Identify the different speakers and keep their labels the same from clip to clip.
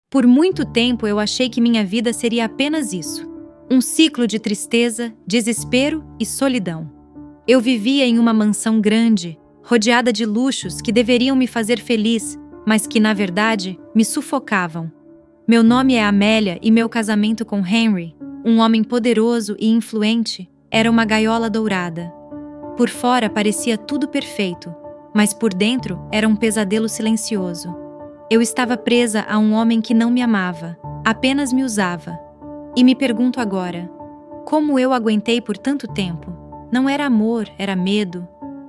Speaker 1: Por muito tempo eu achei que minha vida seria apenas isso. Um ciclo de tristeza, desespero e solidão. Eu vivia em uma mansão grande, rodeada de luxos que deveriam me fazer feliz, mas que, na verdade, me sufocavam. Meu nome é Amélia e meu casamento com Henry, um homem poderoso e influente, era uma gaiola dourada. Por fora parecia tudo perfeito, mas por dentro era um pesadelo silencioso. Eu estava presa a um homem que não me amava, apenas me usava. E me pergunto agora, como eu aguentei por tanto tempo? Não era amor, era medo.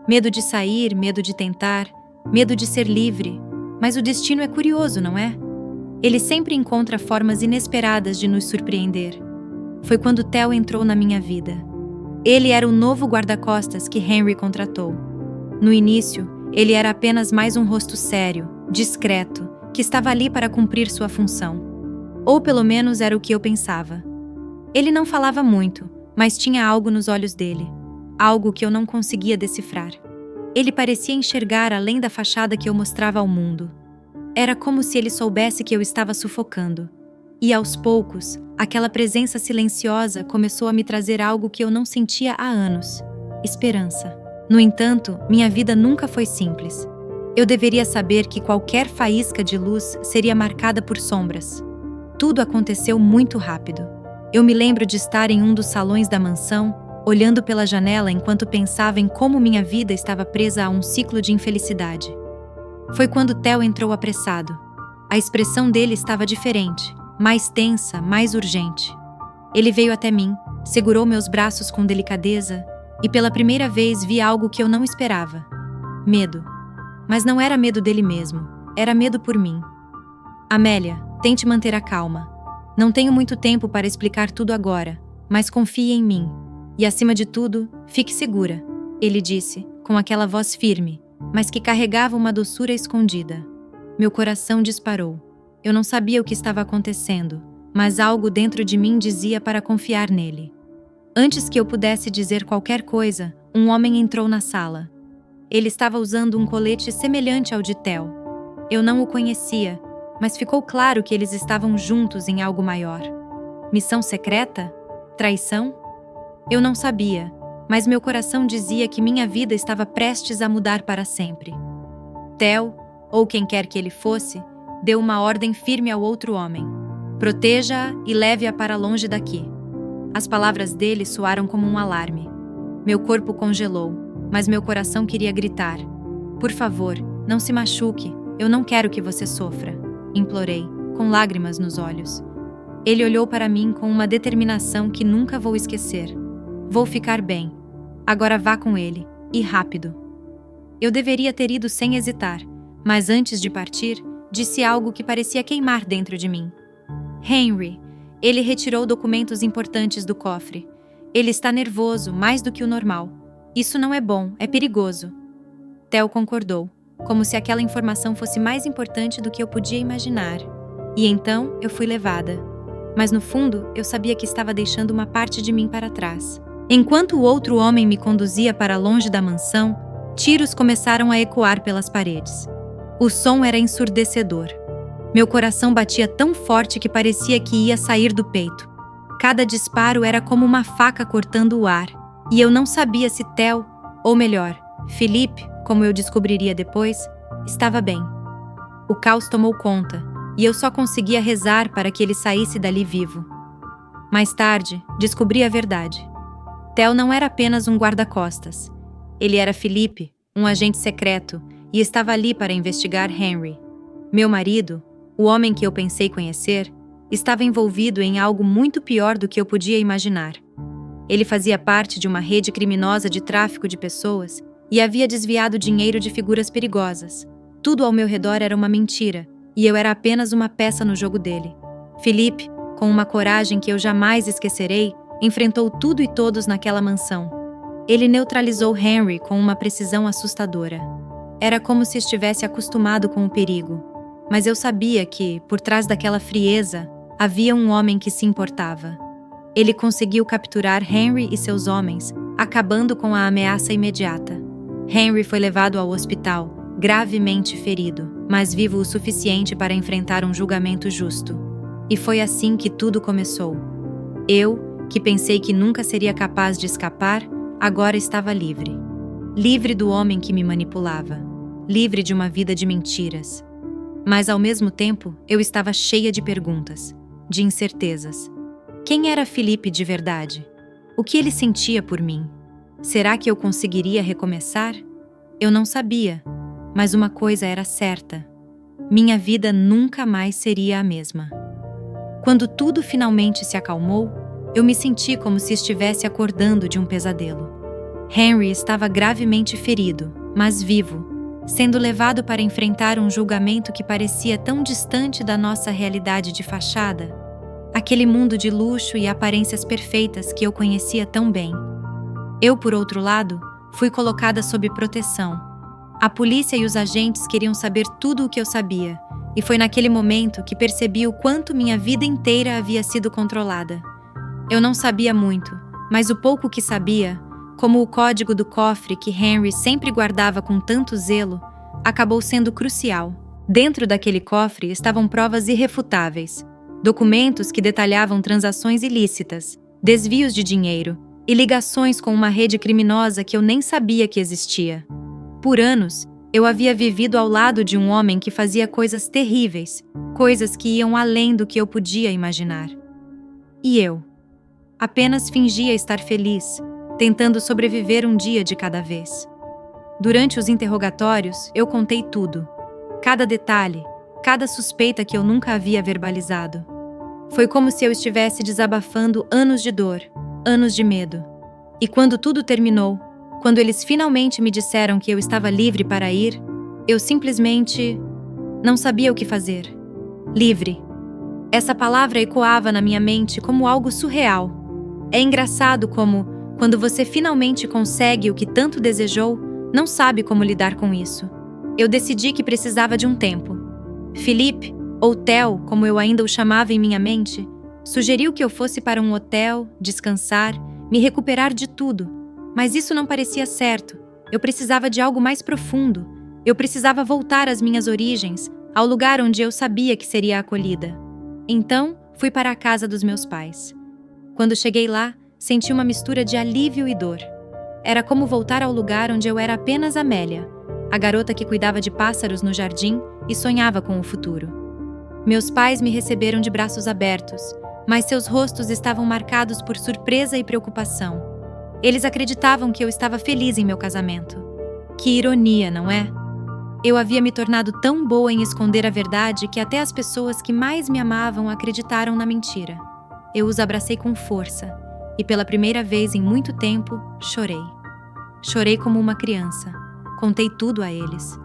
Speaker 1: Medo de sair, medo de tentar, medo de ser livre. Mas o destino é curioso, não é? Ele sempre encontra formas inesperadas de nos surpreender. Foi quando Theo entrou na minha vida. Ele era o novo guarda-costas que Henry contratou. No início, ele era apenas mais um rosto sério, discreto, que estava ali para cumprir sua função. Ou pelo menos era o que eu pensava. Ele não falava muito, mas tinha algo nos olhos dele. Algo que eu não conseguia decifrar. Ele parecia enxergar além da fachada que eu mostrava ao mundo. Era como se ele soubesse que eu estava sufocando. E aos poucos, aquela presença silenciosa começou a me trazer algo que eu não sentia há anos: esperança. No entanto, minha vida nunca foi simples. Eu deveria saber que qualquer faísca de luz seria marcada por sombras. Tudo aconteceu muito rápido. Eu me lembro de estar em um dos salões da mansão, olhando pela janela enquanto pensava em como minha vida estava presa a um ciclo de infelicidade. Foi quando Theo entrou apressado. A expressão dele estava diferente, mais tensa, mais urgente. Ele veio até mim, segurou meus braços com delicadeza e pela primeira vez vi algo que eu não esperava. Medo. Mas não era medo dele mesmo, era medo por mim. Amélia, tente manter a calma. Não tenho muito tempo para explicar tudo agora, mas confie em mim. E acima de tudo, fique segura, ele disse, com aquela voz firme, mas que carregava uma doçura escondida. Meu coração disparou. Eu não sabia o que estava acontecendo, mas algo dentro de mim dizia para confiar nele. Antes que eu pudesse dizer qualquer coisa, um homem entrou na sala. Ele estava usando um colete semelhante ao de Theo. Eu não o conhecia, mas ficou claro que eles estavam juntos em algo maior. Missão secreta? Traição? Eu não sabia, mas meu coração dizia que minha vida estava prestes a mudar para sempre. Theo, ou quem quer que ele fosse, deu uma ordem firme ao outro homem. Proteja-a e leve-a para longe daqui. As palavras dele soaram como um alarme. Meu corpo congelou, mas meu coração queria gritar. Por favor, não se machuque, eu não quero que você sofra, implorei, com lágrimas nos olhos. Ele olhou para mim com uma determinação que nunca vou esquecer. Vou ficar bem. Agora vá com ele, e rápido. Eu deveria ter ido sem hesitar, mas antes de partir, disse algo que parecia queimar dentro de mim. Henry, ele retirou documentos importantes do cofre. Ele está nervoso, mais do que o normal. Isso não é bom, é perigoso. Theo concordou, como se aquela informação fosse mais importante do que eu podia imaginar. E então eu fui levada. Mas no fundo, eu sabia que estava deixando uma parte de mim para trás. Enquanto o outro homem me conduzia para longe da mansão, tiros começaram a ecoar pelas paredes. O som era ensurdecedor. Meu coração batia tão forte que parecia que ia sair do peito. Cada disparo era como uma faca cortando o ar, e eu não sabia se Theo, ou melhor, Felipe, como eu descobriria depois, estava bem. O caos tomou conta, e eu só conseguia rezar para que ele saísse dali vivo. Mais tarde, descobri a verdade. Theo não era apenas um guarda-costas. Ele era Felipe, um agente secreto, e estava ali para investigar Henry. Meu marido, o homem que eu pensei conhecer, estava envolvido em algo muito pior do que eu podia imaginar. Ele fazia parte de uma rede criminosa de tráfico de pessoas e havia desviado dinheiro de figuras perigosas. Tudo ao meu redor era uma mentira, e eu era apenas uma peça no jogo dele. Felipe, com uma coragem que eu jamais esquecerei, enfrentou tudo e todos naquela mansão. Ele neutralizou Henry com uma precisão assustadora. Era como se estivesse acostumado com o perigo. Mas eu sabia que, por trás daquela frieza, havia um homem que se importava. Ele conseguiu capturar Henry e seus homens, acabando com a ameaça imediata. Henry foi levado ao hospital, gravemente ferido, mas vivo o suficiente para enfrentar um julgamento justo. E foi assim que tudo começou. Eu, que pensei que nunca seria capaz de escapar, agora estava livre. Livre do homem que me manipulava. Livre de uma vida de mentiras. Mas, ao mesmo tempo, eu estava cheia de perguntas, de incertezas. Quem era Felipe de verdade? O que ele sentia por mim? Será que eu conseguiria recomeçar? Eu não sabia, mas uma coisa era certa. Minha vida nunca mais seria a mesma. Quando tudo finalmente se acalmou, eu me senti como se estivesse acordando de um pesadelo. Henry estava gravemente ferido, mas vivo, sendo levado para enfrentar um julgamento que parecia tão distante da nossa realidade de fachada, aquele mundo de luxo e aparências perfeitas que eu conhecia tão bem. Eu, por outro lado, fui colocada sob proteção. A polícia e os agentes queriam saber tudo o que eu sabia, e foi naquele momento que percebi o quanto minha vida inteira havia sido controlada. Eu não sabia muito, mas o pouco que sabia, como o código do cofre que Henry sempre guardava com tanto zelo, acabou sendo crucial. Dentro daquele cofre estavam provas irrefutáveis, documentos que detalhavam transações ilícitas, desvios de dinheiro e ligações com uma rede criminosa que eu nem sabia que existia. Por anos, eu havia vivido ao lado de um homem que fazia coisas terríveis, coisas que iam além do que eu podia imaginar. E eu apenas fingia estar feliz, tentando sobreviver um dia de cada vez. Durante os interrogatórios, eu contei tudo. Cada detalhe, cada suspeita que eu nunca havia verbalizado. Foi como se eu estivesse desabafando anos de dor, anos de medo. E quando tudo terminou, quando eles finalmente me disseram que eu estava livre para ir, eu simplesmente não sabia o que fazer. Livre. Essa palavra ecoava na minha mente como algo surreal. É engraçado como, quando você finalmente consegue o que tanto desejou, não sabe como lidar com isso. Eu decidi que precisava de um tempo. Felipe, ou Theo, como eu ainda o chamava em minha mente, sugeriu que eu fosse para um hotel, descansar, me recuperar de tudo. Mas isso não parecia certo. Eu precisava de algo mais profundo. Eu precisava voltar às minhas origens, ao lugar onde eu sabia que seria acolhida. Então, fui para a casa dos meus pais. Quando cheguei lá, senti uma mistura de alívio e dor. Era como voltar ao lugar onde eu era apenas Amélia, a garota que cuidava de pássaros no jardim e sonhava com o futuro. Meus pais me receberam de braços abertos, mas seus rostos estavam marcados por surpresa e preocupação. Eles acreditavam que eu estava feliz em meu casamento. Que ironia, não é? Eu havia me tornado tão boa em esconder a verdade que até as pessoas que mais me amavam acreditaram na mentira. Eu os abracei com força e, pela primeira vez em muito tempo, chorei. Chorei como uma criança. Contei tudo a eles.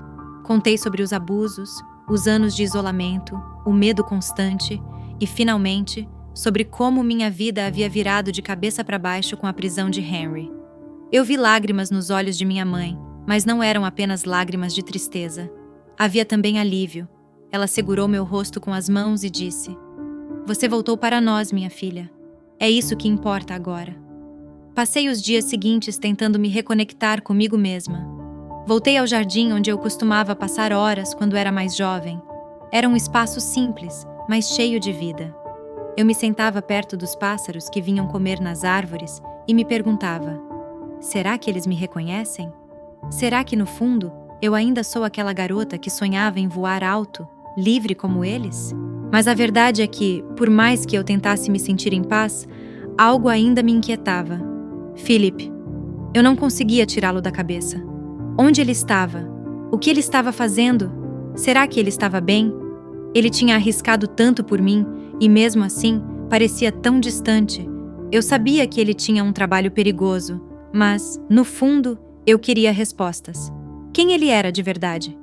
Speaker 1: Contei sobre os abusos, os anos de isolamento, o medo constante e, finalmente, sobre como minha vida havia virado de cabeça para baixo com a prisão de Henry. Eu vi lágrimas nos olhos de minha mãe, mas não eram apenas lágrimas de tristeza. Havia também alívio. Ela segurou meu rosto com as mãos e disse: "Você voltou para nós, minha filha. É isso que importa agora." Passei os dias seguintes tentando me reconectar comigo mesma. Voltei ao jardim onde eu costumava passar horas quando era mais jovem. Era um espaço simples, mas cheio de vida. Eu me sentava perto dos pássaros que vinham comer nas árvores e me perguntava: será que eles me reconhecem? Será que, no fundo, eu ainda sou aquela garota que sonhava em voar alto, livre como eles? Mas a verdade é que, por mais que eu tentasse me sentir em paz, algo ainda me inquietava. Philip. Eu não conseguia tirá-lo da cabeça. Onde ele estava? O que ele estava fazendo? Será que ele estava bem? Ele tinha arriscado tanto por mim e, mesmo assim, parecia tão distante. Eu sabia que ele tinha um trabalho perigoso, mas, no fundo, eu queria respostas. Quem ele era de verdade?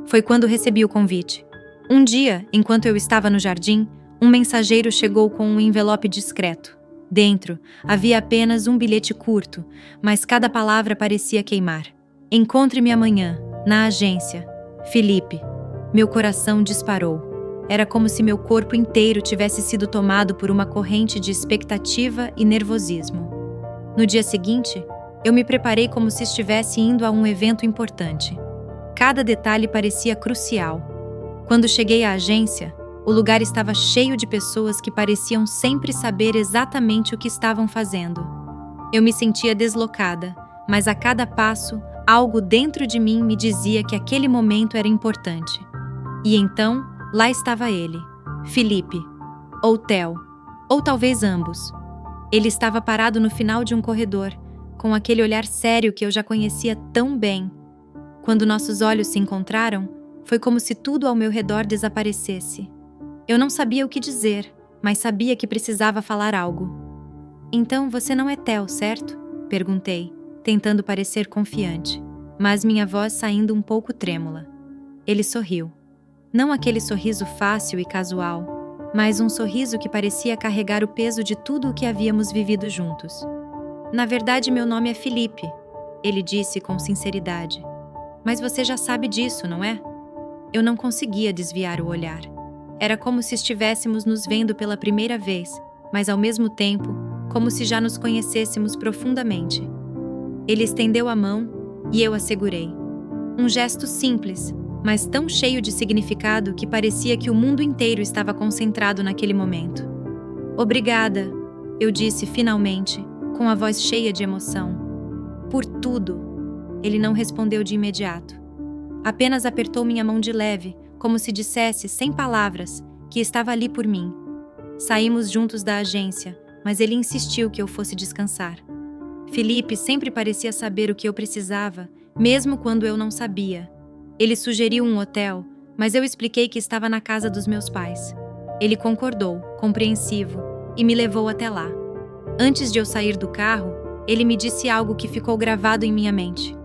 Speaker 1: Foi quando recebi o convite. Um dia, enquanto eu estava no jardim, um mensageiro chegou com um envelope discreto. Dentro, havia apenas um bilhete curto, mas cada palavra parecia queimar. Encontre-me amanhã, na agência. Felipe. Meu coração disparou. Era como se meu corpo inteiro tivesse sido tomado por uma corrente de expectativa e nervosismo. No dia seguinte, eu me preparei como se estivesse indo a um evento importante. Cada detalhe parecia crucial. Quando cheguei à agência, o lugar estava cheio de pessoas que pareciam sempre saber exatamente o que estavam fazendo. Eu me sentia deslocada, mas a cada passo, algo dentro de mim me dizia que aquele momento era importante. E então, lá estava ele, Felipe, ou Theo, ou talvez ambos. Ele estava parado no final de um corredor, com aquele olhar sério que eu já conhecia tão bem. Quando nossos olhos se encontraram, foi como se tudo ao meu redor desaparecesse. Eu não sabia o que dizer, mas sabia que precisava falar algo. "Então você não é Theo, certo?" perguntei, tentando parecer confiante, mas minha voz saindo um pouco trêmula. Ele sorriu. Não aquele sorriso fácil e casual, mas um sorriso que parecia carregar o peso de tudo o que havíamos vivido juntos. "Na verdade, meu nome é Felipe", ele disse com sinceridade. "Mas você já sabe disso, não é?" Eu não conseguia desviar o olhar. Era como se estivéssemos nos vendo pela primeira vez, mas ao mesmo tempo, como se já nos conhecêssemos profundamente. Ele estendeu a mão e eu a segurei. Um gesto simples, mas tão cheio de significado que parecia que o mundo inteiro estava concentrado naquele momento. "Obrigada", eu disse finalmente, com a voz cheia de emoção. "Por tudo." Ele não respondeu de imediato. Apenas apertou minha mão de leve, como se dissesse, sem palavras, que estava ali por mim. Saímos juntos da agência, mas ele insistiu que eu fosse descansar. Felipe sempre parecia saber o que eu precisava, mesmo quando eu não sabia. Ele sugeriu um hotel, mas eu expliquei que estava na casa dos meus pais. Ele concordou, compreensivo, e me levou até lá. Antes de eu sair do carro, ele me disse algo que ficou gravado em minha mente.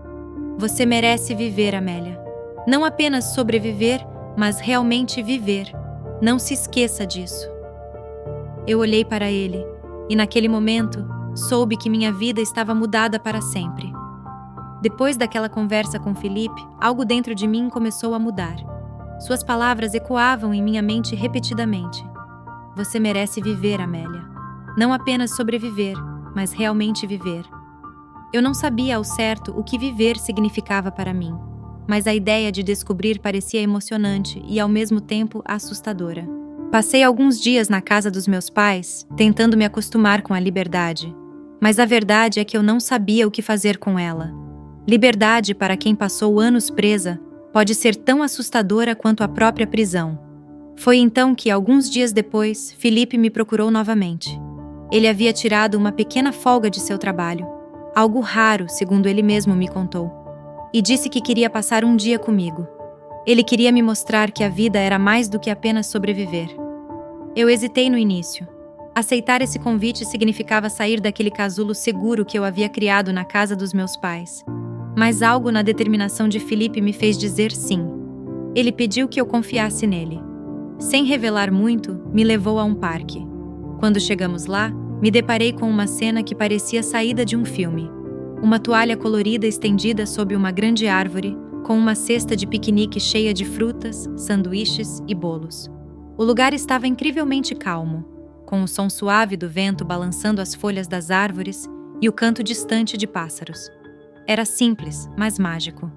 Speaker 1: "Você merece viver, Amélia. Não apenas sobreviver, mas realmente viver. Não se esqueça disso." Eu olhei para ele, e naquele momento, soube que minha vida estava mudada para sempre. Depois daquela conversa com Felipe, algo dentro de mim começou a mudar. Suas palavras ecoavam em minha mente repetidamente. "Você merece viver, Amélia. Não apenas sobreviver, mas realmente viver." Eu não sabia ao certo o que viver significava para mim, mas a ideia de descobrir parecia emocionante e, ao mesmo tempo, assustadora. Passei alguns dias na casa dos meus pais, tentando me acostumar com a liberdade. Mas a verdade é que eu não sabia o que fazer com ela. Liberdade, para quem passou anos presa, pode ser tão assustadora quanto a própria prisão. Foi então que, alguns dias depois, Felipe me procurou novamente. Ele havia tirado uma pequena folga de seu trabalho, algo raro, segundo ele mesmo me contou, e disse que queria passar um dia comigo. Ele queria me mostrar que a vida era mais do que apenas sobreviver. Eu hesitei no início. Aceitar esse convite significava sair daquele casulo seguro que eu havia criado na casa dos meus pais. Mas algo na determinação de Felipe me fez dizer sim. Ele pediu que eu confiasse nele. Sem revelar muito, me levou a um parque. Quando chegamos lá, me deparei com uma cena que parecia saída de um filme. Uma toalha colorida estendida sob uma grande árvore, com uma cesta de piquenique cheia de frutas, sanduíches e bolos. O lugar estava incrivelmente calmo, com o som suave do vento balançando as folhas das árvores e o canto distante de pássaros. Era simples, mas mágico.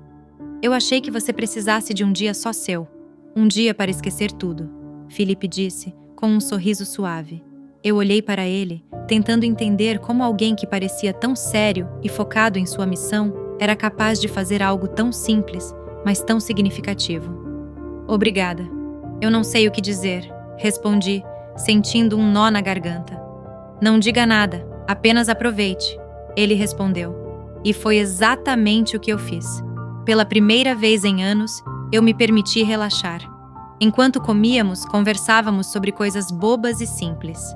Speaker 1: "Eu achei que você precisasse de um dia só seu. Um dia para esquecer tudo", Felipe disse, com um sorriso suave. Eu olhei para ele, tentando entender como alguém que parecia tão sério e focado em sua missão era capaz de fazer algo tão simples, mas tão significativo. "Obrigada. Eu não sei o que dizer", respondi, sentindo um nó na garganta. "Não diga nada, apenas aproveite", ele respondeu. E foi exatamente o que eu fiz. Pela primeira vez em anos, eu me permiti relaxar. Enquanto comíamos, conversávamos sobre coisas bobas e simples.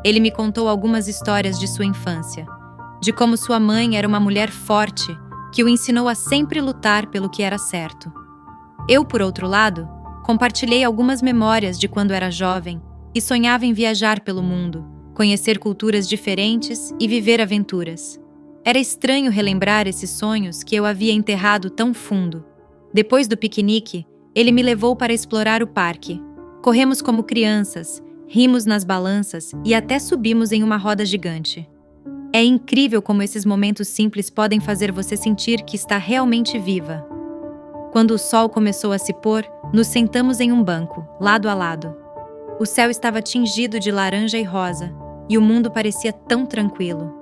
Speaker 1: Ele me contou algumas histórias de sua infância, de como sua mãe era uma mulher forte, que o ensinou a sempre lutar pelo que era certo. Eu, por outro lado, compartilhei algumas memórias de quando era jovem e sonhava em viajar pelo mundo, conhecer culturas diferentes e viver aventuras. Era estranho relembrar esses sonhos que eu havia enterrado tão fundo. Depois do piquenique, ele me levou para explorar o parque. Corremos como crianças, rimos nas balanças e até subimos em uma roda gigante. É incrível como esses momentos simples podem fazer você sentir que está realmente viva. Quando o sol começou a se pôr, nos sentamos em um banco, lado a lado. O céu estava tingido de laranja e rosa, e o mundo parecia tão tranquilo.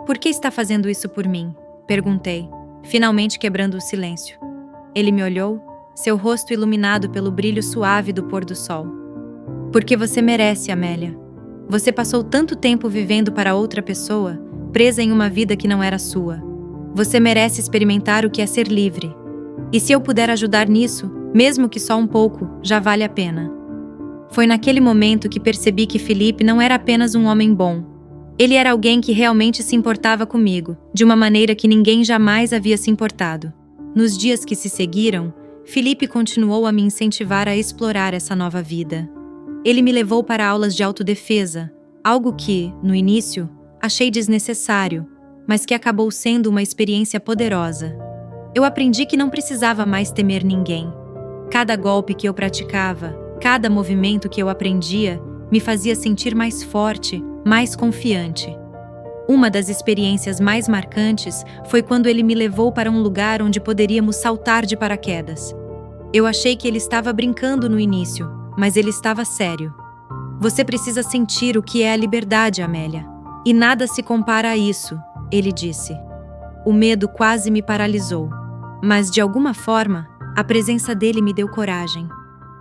Speaker 1: "Por que está fazendo isso por mim?" perguntei, finalmente quebrando o silêncio. Ele me olhou, seu rosto iluminado pelo brilho suave do pôr do sol. "Porque você merece, Amélia. Você passou tanto tempo vivendo para outra pessoa, presa em uma vida que não era sua. Você merece experimentar o que é ser livre. E se eu puder ajudar nisso, mesmo que só um pouco, já vale a pena." Foi naquele momento que percebi que Felipe não era apenas um homem bom. Ele era alguém que realmente se importava comigo, de uma maneira que ninguém jamais havia se importado. Nos dias que se seguiram, Felipe continuou a me incentivar a explorar essa nova vida. Ele me levou para aulas de autodefesa, algo que, no início, achei desnecessário, mas que acabou sendo uma experiência poderosa. Eu aprendi que não precisava mais temer ninguém. Cada golpe que eu praticava, cada movimento que eu aprendia, me fazia sentir mais forte, mais confiante. Uma das experiências mais marcantes foi quando ele me levou para um lugar onde poderíamos saltar de paraquedas. Eu achei que ele estava brincando no início, mas ele estava sério. "Você precisa sentir o que é a liberdade, Amélia. E nada se compara a isso", ele disse. O medo quase me paralisou, mas de alguma forma, a presença dele me deu coragem.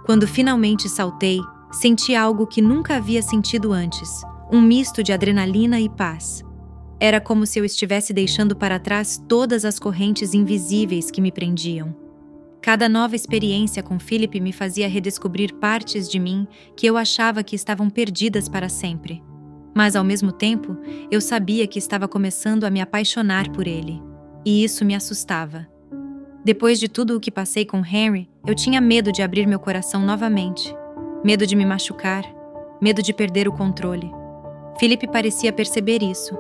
Speaker 1: Quando finalmente saltei, senti algo que nunca havia sentido antes, um misto de adrenalina e paz. Era como se eu estivesse deixando para trás todas as correntes invisíveis que me prendiam. Cada nova experiência com Felipe me fazia redescobrir partes de mim que eu achava que estavam perdidas para sempre. Mas, ao mesmo tempo, eu sabia que estava começando a me apaixonar por ele. E isso me assustava. Depois de tudo o que passei com Henry, eu tinha medo de abrir meu coração novamente. Medo de me machucar. Medo de perder o controle. Felipe parecia perceber isso.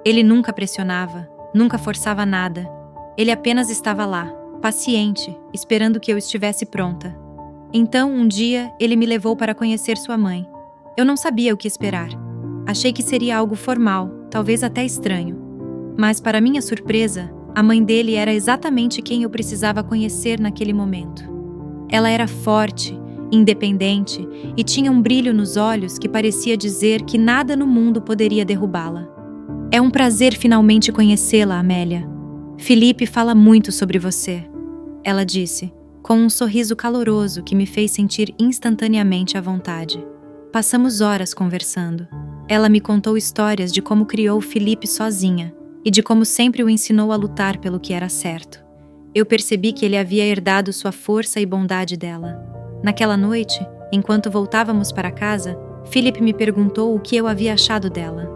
Speaker 1: Ele nunca pressionava, nunca forçava nada. Ele apenas estava lá, paciente, esperando que eu estivesse pronta. Então, um dia, ele me levou para conhecer sua mãe. Eu não sabia o que esperar. Achei que seria algo formal, talvez até estranho. Mas, para minha surpresa, a mãe dele era exatamente quem eu precisava conhecer naquele momento. Ela era forte, independente e tinha um brilho nos olhos que parecia dizer que nada no mundo poderia derrubá-la. "É um prazer finalmente conhecê-la, Amélia. Felipe fala muito sobre você", ela disse, com um sorriso caloroso que me fez sentir instantaneamente à vontade. Passamos horas conversando. Ela me contou histórias de como criou Felipe sozinha e de como sempre o ensinou a lutar pelo que era certo. Eu percebi que ele havia herdado sua força e bondade dela. Naquela noite, enquanto voltávamos para casa, Felipe me perguntou o que eu havia achado dela.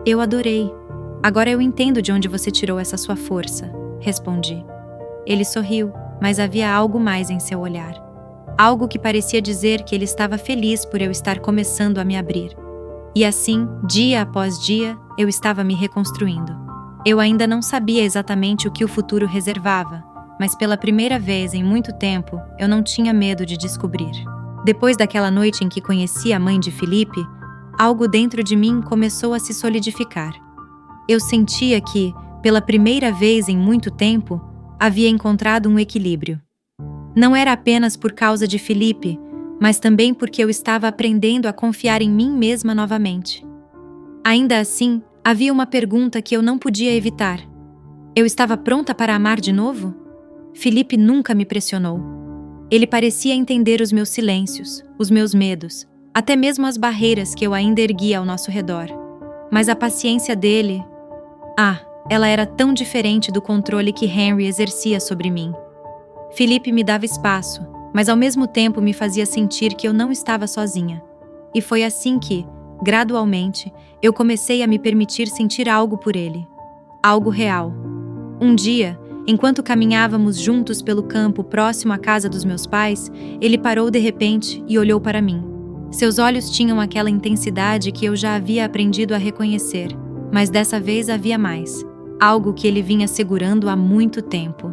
Speaker 1: "Eu adorei. Agora eu entendo de onde você tirou essa sua força", respondi. Ele sorriu, mas havia algo mais em seu olhar. Algo que parecia dizer que ele estava feliz por eu estar começando a me abrir. E assim, dia após dia, eu estava me reconstruindo. Eu ainda não sabia exatamente o que o futuro reservava, mas pela primeira vez em muito tempo, eu não tinha medo de descobrir. Depois daquela noite em que conheci a mãe de Felipe, algo dentro de mim começou a se solidificar. Eu sentia que, pela primeira vez em muito tempo, havia encontrado um equilíbrio. Não era apenas por causa de Felipe, mas também porque eu estava aprendendo a confiar em mim mesma novamente. Ainda assim, havia uma pergunta que eu não podia evitar. Eu estava pronta para amar de novo? Felipe nunca me pressionou. Ele parecia entender os meus silêncios, os meus medos, até mesmo as barreiras que eu ainda erguia ao nosso redor. Mas a paciência dele... ela era tão diferente do controle que Henry exercia sobre mim. Felipe me dava espaço, mas ao mesmo tempo me fazia sentir que eu não estava sozinha. E foi assim que, gradualmente, eu comecei a me permitir sentir algo por ele. Algo real. Um dia, enquanto caminhávamos juntos pelo campo próximo à casa dos meus pais, ele parou de repente e olhou para mim. Seus olhos tinham aquela intensidade que eu já havia aprendido a reconhecer, mas dessa vez havia mais. Algo que ele vinha segurando há muito tempo.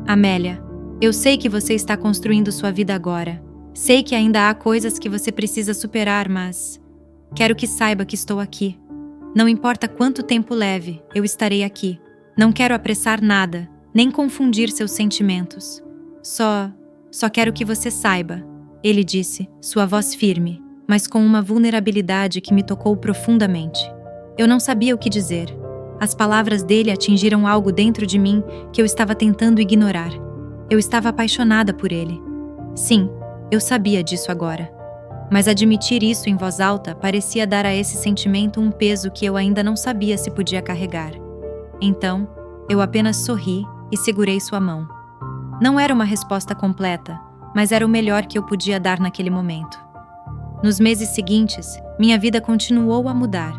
Speaker 1: "Amélia, eu sei que você está construindo sua vida agora. Sei que ainda há coisas que você precisa superar, mas... quero que saiba que estou aqui. Não importa quanto tempo leve, eu estarei aqui. Não quero apressar nada, nem confundir seus sentimentos. Só quero que você saiba, ele disse, sua voz firme, mas com uma vulnerabilidade que me tocou profundamente. Eu não sabia o que dizer. As palavras dele atingiram algo dentro de mim que eu estava tentando ignorar. Eu estava apaixonada por ele. Sim, eu sabia disso agora. Mas admitir isso em voz alta parecia dar a esse sentimento um peso que eu ainda não sabia se podia carregar. Então, eu apenas sorri e segurei sua mão. Não era uma resposta completa, mas era o melhor que eu podia dar naquele momento. Nos meses seguintes, minha vida continuou a mudar.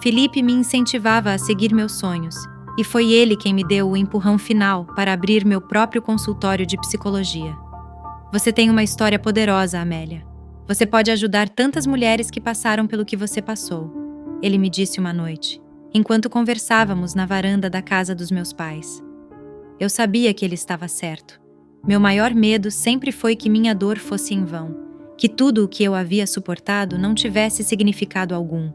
Speaker 1: Felipe me incentivava a seguir meus sonhos, e foi ele quem me deu o empurrão final para abrir meu próprio consultório de psicologia. Você tem uma história poderosa, Amélia. Você pode ajudar tantas mulheres que passaram pelo que você passou, ele me disse uma noite, enquanto conversávamos na varanda da casa dos meus pais. Eu sabia que ele estava certo. Meu maior medo sempre foi que minha dor fosse em vão, que tudo o que eu havia suportado não tivesse significado algum.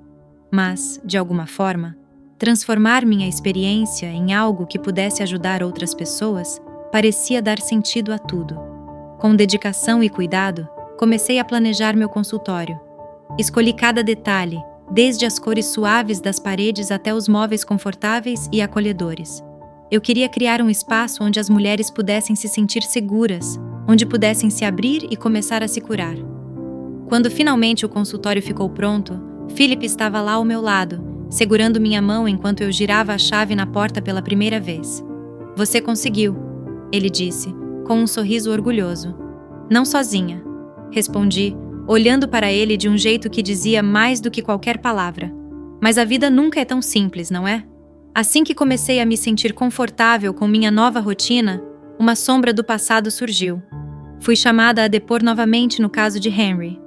Speaker 1: Mas, de alguma forma, transformar minha experiência em algo que pudesse ajudar outras pessoas parecia dar sentido a tudo. Com dedicação e cuidado, comecei a planejar meu consultório. Escolhi cada detalhe, desde as cores suaves das paredes até os móveis confortáveis e acolhedores. Eu queria criar um espaço onde as mulheres pudessem se sentir seguras, onde pudessem se abrir e começar a se curar. Quando finalmente o consultório ficou pronto, Philip estava lá ao meu lado, segurando minha mão enquanto eu girava a chave na porta pela primeira vez. Você conseguiu, ele disse, com um sorriso orgulhoso. Não sozinha, respondi, olhando para ele de um jeito que dizia mais do que qualquer palavra. Mas a vida nunca é tão simples, não é? Assim que comecei a me sentir confortável com minha nova rotina, uma sombra do passado surgiu. Fui chamada a depor novamente no caso de Henry.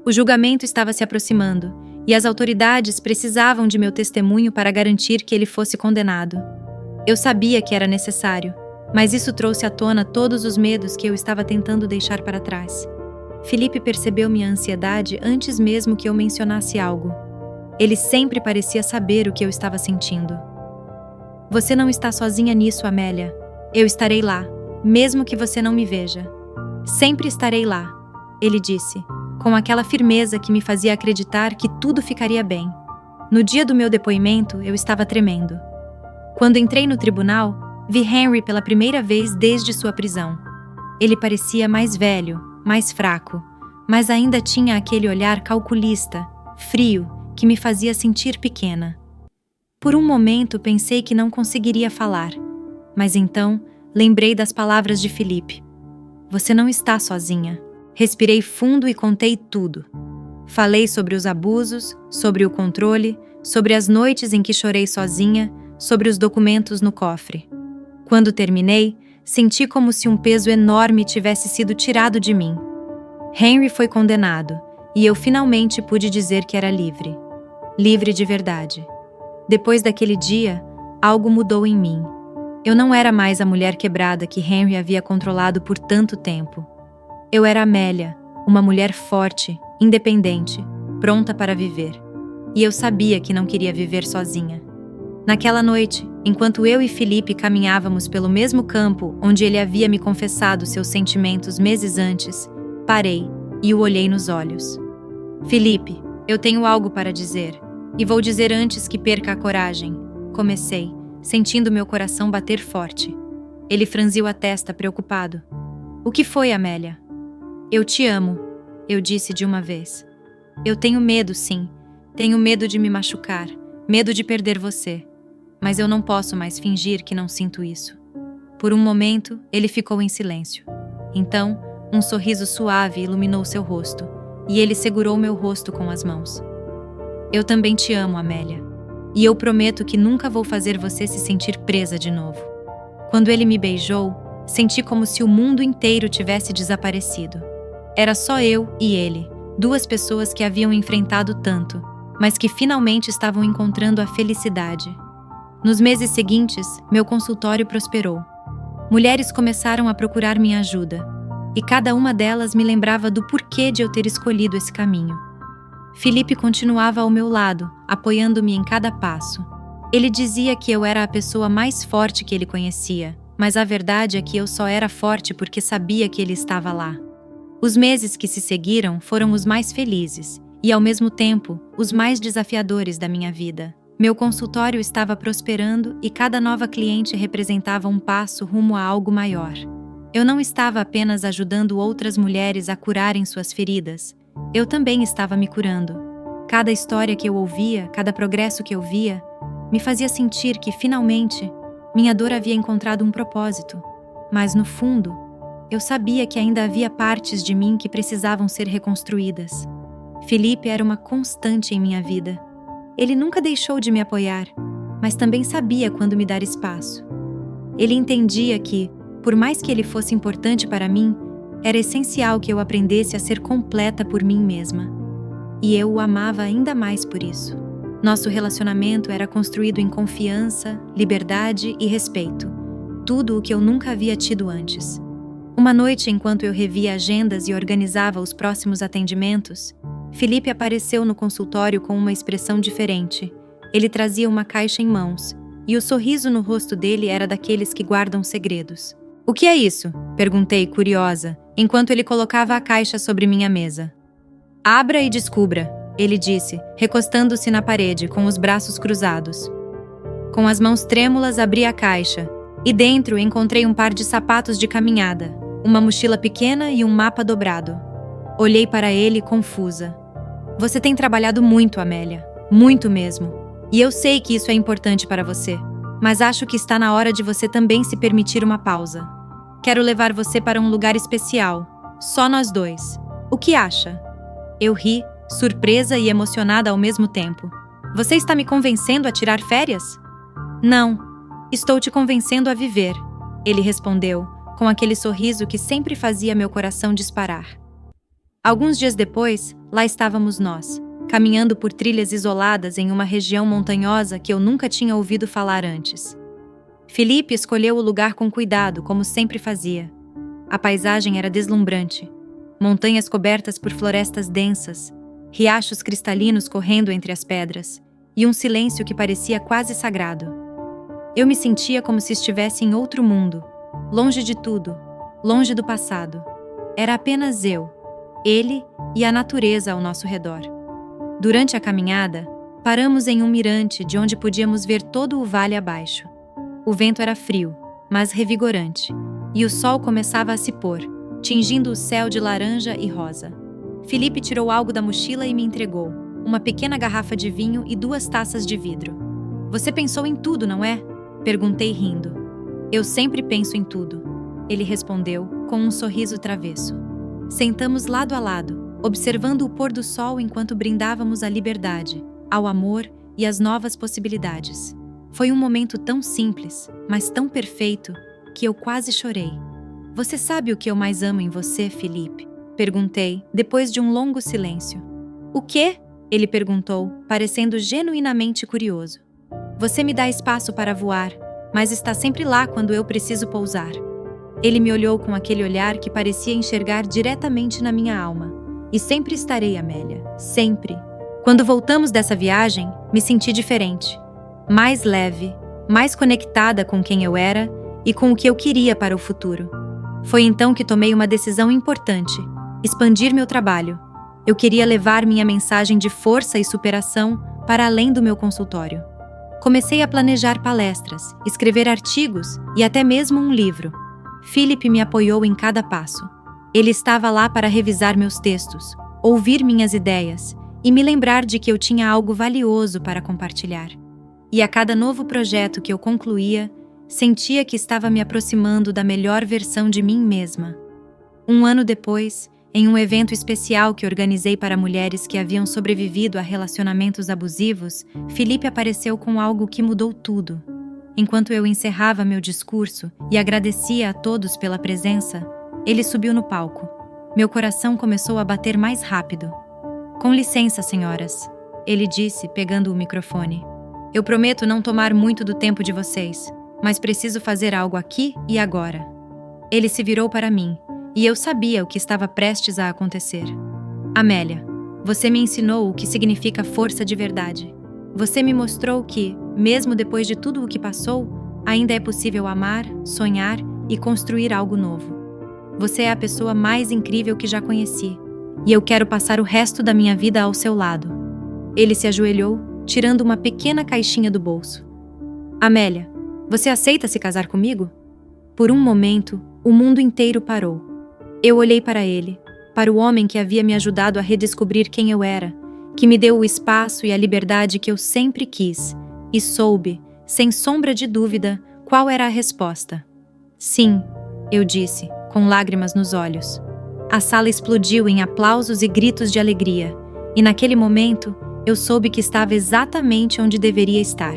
Speaker 1: O julgamento estava se aproximando, e as autoridades precisavam de meu testemunho para garantir que ele fosse condenado. Eu sabia que era necessário, mas isso trouxe à tona todos os medos que eu estava tentando deixar para trás. Felipe percebeu minha ansiedade antes mesmo que eu mencionasse algo. Ele sempre parecia saber o que eu estava sentindo. Você não está sozinha nisso, Amélia. Eu estarei lá, mesmo que você não me veja. Sempre estarei lá, ele disse, com aquela firmeza que me fazia acreditar que tudo ficaria bem. No dia do meu depoimento, eu estava tremendo. Quando entrei no tribunal, vi Henry pela primeira vez desde sua prisão. Ele parecia mais velho, mais fraco, mas ainda tinha aquele olhar calculista, frio, que me fazia sentir pequena. Por um momento pensei que não conseguiria falar, mas então lembrei das palavras de Felipe. Você não está sozinha. Respirei fundo e contei tudo. Falei sobre os abusos, sobre o controle, sobre as noites em que chorei sozinha, sobre os documentos no cofre. Quando terminei, senti como se um peso enorme tivesse sido tirado de mim. Henry foi condenado, e eu finalmente pude dizer que era livre. Livre de verdade. Depois daquele dia, algo mudou em mim. Eu não era mais a mulher quebrada que Henry havia controlado por tanto tempo. Eu era Amélia, uma mulher forte, independente, pronta para viver. E eu sabia que não queria viver sozinha. Naquela noite, enquanto eu e Felipe caminhávamos pelo mesmo campo onde ele havia me confessado seus sentimentos meses antes, parei e o olhei nos olhos. Felipe, eu tenho algo para dizer, e vou dizer antes que perca a coragem. Comecei, sentindo meu coração bater forte. Ele franziu a testa, preocupado. O que foi, Amélia? Eu te amo, eu disse de uma vez. Eu tenho medo, sim. Tenho medo de me machucar, medo de perder você. Mas eu não posso mais fingir que não sinto isso. Por um momento, ele ficou em silêncio. Então, um sorriso suave iluminou seu rosto, e ele segurou meu rosto com as mãos. Eu também te amo, Amélia. E eu prometo que nunca vou fazer você se sentir presa de novo. Quando ele me beijou, senti como se o mundo inteiro tivesse desaparecido. Era só eu e ele, duas pessoas que haviam enfrentado tanto, mas que finalmente estavam encontrando a felicidade. Nos meses seguintes, meu consultório prosperou. Mulheres começaram a procurar minha ajuda, e cada uma delas me lembrava do porquê de eu ter escolhido esse caminho. Felipe continuava ao meu lado, apoiando-me em cada passo. Ele dizia que eu era a pessoa mais forte que ele conhecia, mas a verdade é que eu só era forte porque sabia que ele estava lá. Os meses que se seguiram foram os mais felizes e, ao mesmo tempo, os mais desafiadores da minha vida. Meu consultório estava prosperando e cada nova cliente representava um passo rumo a algo maior. Eu não estava apenas ajudando outras mulheres a curarem suas feridas, eu também estava me curando. Cada história que eu ouvia, cada progresso que eu via, me fazia sentir que, finalmente, minha dor havia encontrado um propósito. Mas, no fundo, eu sabia que ainda havia partes de mim que precisavam ser reconstruídas. Felipe era uma constante em minha vida. Ele nunca deixou de me apoiar, mas também sabia quando me dar espaço. Ele entendia que, por mais que ele fosse importante para mim, era essencial que eu aprendesse a ser completa por mim mesma. E eu o amava ainda mais por isso. Nosso relacionamento era construído em confiança, liberdade e respeito. Tudo o que eu nunca havia tido antes. Uma noite, enquanto eu revia agendas e organizava os próximos atendimentos, Felipe apareceu no consultório com uma expressão diferente. Ele trazia uma caixa em mãos, e o sorriso no rosto dele era daqueles que guardam segredos. "O que é isso?" perguntei, curiosa, enquanto ele colocava a caixa sobre minha mesa. "Abra e descubra", ele disse, recostando-se na parede, com os braços cruzados. Com as mãos trêmulas, abri a caixa, e dentro encontrei um par de sapatos de caminhada, uma mochila pequena e um mapa dobrado. Olhei para ele, confusa. "Você tem trabalhado muito, Amélia. Muito mesmo. E eu sei que isso é importante para você. Mas acho que está na hora de você também se permitir uma pausa. Quero levar você para um lugar especial. Só nós dois. O que acha?" Eu ri, surpresa e emocionada ao mesmo tempo. "Você está me convencendo a tirar férias?" "Não. Estou te convencendo a viver", ele respondeu, com aquele sorriso que sempre fazia meu coração disparar. Alguns dias depois, lá estávamos nós, caminhando por trilhas isoladas em uma região montanhosa que eu nunca tinha ouvido falar antes. Felipe escolheu o lugar com cuidado, como sempre fazia. A paisagem era deslumbrante. Montanhas cobertas por florestas densas, riachos cristalinos correndo entre as pedras, e um silêncio que parecia quase sagrado. Eu me sentia como se estivesse em outro mundo, longe de tudo, longe do passado. Era apenas eu, ele e a natureza ao nosso redor. Durante a caminhada, paramos em um mirante de onde podíamos ver todo o vale abaixo. O vento era frio, mas revigorante, e o sol começava a se pôr, tingindo o céu de laranja e rosa. Felipe tirou algo da mochila e me entregou, uma pequena garrafa de vinho e 2 taças de vidro. "Você pensou em tudo, não é?" perguntei rindo. "Eu sempre penso em tudo", ele respondeu, com um sorriso travesso. Sentamos lado a lado, observando o pôr do sol enquanto brindávamos à liberdade, ao amor e às novas possibilidades. Foi um momento tão simples, mas tão perfeito, que eu quase chorei. "Você sabe o que eu mais amo em você, Felipe?" perguntei, depois de um longo silêncio. "O quê?" ele perguntou, parecendo genuinamente curioso. "Você me dá espaço para voar, mas está sempre lá quando eu preciso pousar." Ele me olhou com aquele olhar que parecia enxergar diretamente na minha alma. "E sempre estarei, Amélia, sempre." Quando voltamos dessa viagem, me senti diferente. Mais leve, mais conectada com quem eu era e com o que eu queria para o futuro. Foi então que tomei uma decisão importante: expandir meu trabalho. Eu queria levar minha mensagem de força e superação para além do meu consultório. Comecei a planejar palestras, escrever artigos e até mesmo um livro. Felipe me apoiou em cada passo. Ele estava lá para revisar meus textos, ouvir minhas ideias e me lembrar de que eu tinha algo valioso para compartilhar. E a cada novo projeto que eu concluía, sentia que estava me aproximando da melhor versão de mim mesma. Um ano depois, em um evento especial que organizei para mulheres que haviam sobrevivido a relacionamentos abusivos, Felipe apareceu com algo que mudou tudo. Enquanto eu encerrava meu discurso e agradecia a todos pela presença, ele subiu no palco. Meu coração começou a bater mais rápido. "Com licença, senhoras", ele disse, pegando o microfone. "Eu prometo não tomar muito do tempo de vocês, mas preciso fazer algo aqui e agora." Ele se virou para mim, e eu sabia o que estava prestes a acontecer. "Amélia, você me ensinou o que significa força de verdade. Você me mostrou que, mesmo depois de tudo o que passou, Ainda é possível amar, sonhar e construir algo novo. Você é a pessoa mais incrível que já conheci, e eu quero passar o resto da minha vida ao seu lado. Ele se ajoelhou, tirando uma pequena caixinha do bolso. Amélia, você aceita se casar comigo? Por um momento, o mundo inteiro parou. Eu olhei para ele, para o homem que havia me ajudado a redescobrir quem eu era, que me deu o espaço e a liberdade que eu sempre quis, e soube, sem sombra de dúvida, qual era a resposta. Sim, eu disse, com lágrimas nos olhos. A sala explodiu em aplausos e gritos de alegria, e naquele momento, eu soube que estava exatamente onde deveria estar.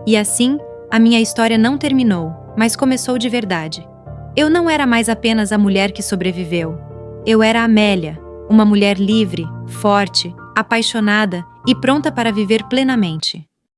Speaker 1: E assim, a minha história não terminou, mas começou de verdade. Eu não era mais apenas a mulher que sobreviveu. Eu era a Amélia, uma mulher livre, forte, apaixonada e pronta para viver plenamente.